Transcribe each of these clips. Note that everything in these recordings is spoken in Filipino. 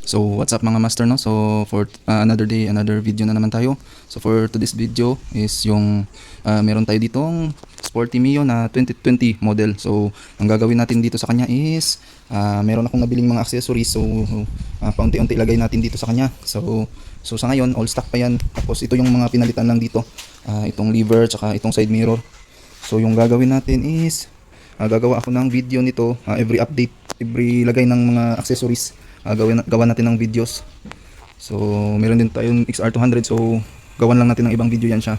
So what's up mga master, no? So for another day, another video na naman tayo. So for today's video is yung meron tayo ditong Sporty Mio na 2020 model. So ang gagawin natin dito sa kanya is meron akong nabiling mga accessories. So paunti-unti ilagay natin dito sa kanya. So sa ngayon all stock pa yan. Tapos ito yung mga pinalitan lang dito. Itong lever tsaka itong side mirror. So yung gagawin natin is gagawa ako ng video nito, every update, every lagay ng mga accessories. Gawa natin ng videos. So meron din tayong XR200, so gawan lang natin ng ibang video yan siya.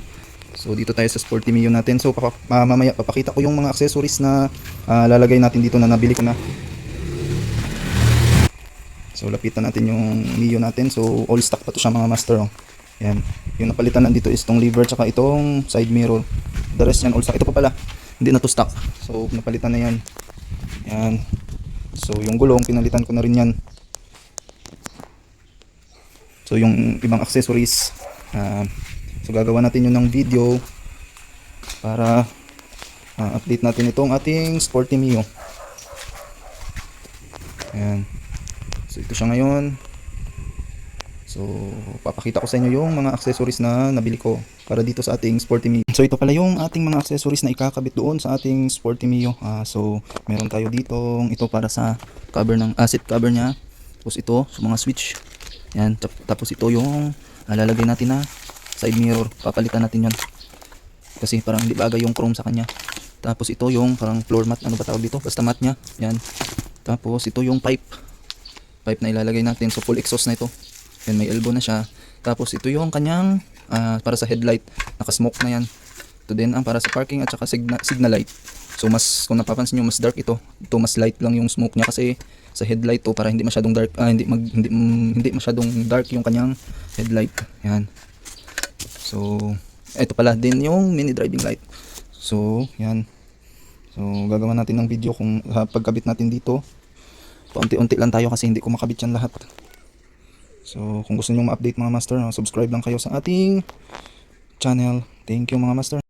So dito tayo sa Sporty Mio natin. So mamaya papakita ko yung mga accessories na lalagay natin dito na nabili ko na. So lapitan natin yung Mio natin. So all stock pa to siya mga master, oh. Yan. Yung napalitan lang dito is itong lever tsaka itong side mirror. The rest yan all stock. Ito pa pala, hindi na to stock. So napalitan na yan. Yan. So yung gulong pinalitan ko na rin yan. So yung ibang accessories, so gagawa natin yun ng video para update natin itong ating Sporty Mio. Ayan. So ito siya ngayon. So papakita ko sa inyo yung mga accessories na nabili ko para dito sa ating Sporty Mio. So ito pala yung ating mga accessories na ikakabit doon sa ating Sporty Mio. So meron tayo ditong ito para sa cover ng seat cover niya. Tapos ito sa mga switch. Yan, tapos ito yung lalagay natin na side mirror. Papalitan natin yon kasi parang hindi bagay yung chrome sa kanya. Tapos ito yung parang floor mat, ano ba tawag dito, basta mat nya. Yan. Tapos ito yung pipe na ilalagay natin. So full exhaust na ito. Yan, may elbow na siya. Tapos ito yung kanyang para sa headlight, naka-smoke na yan. Ito din ang para sa parking at saka signal light. So mas, kung napapansin nyo, mas dark ito. Ito mas light lang yung smoke niya kasi sa headlight to, para hindi masyadong dark, hindi masyadong dark yung kanyang headlight. Yan. So ito pala din yung mini driving light. So yan. So gagawa natin ng video kung pagkabit natin dito. Paunti-unti lang tayo kasi hindi ko makabit yan lahat. So kung gusto niyo ma-update mga master, subscribe lang kayo sa ating channel. Thank you mga master.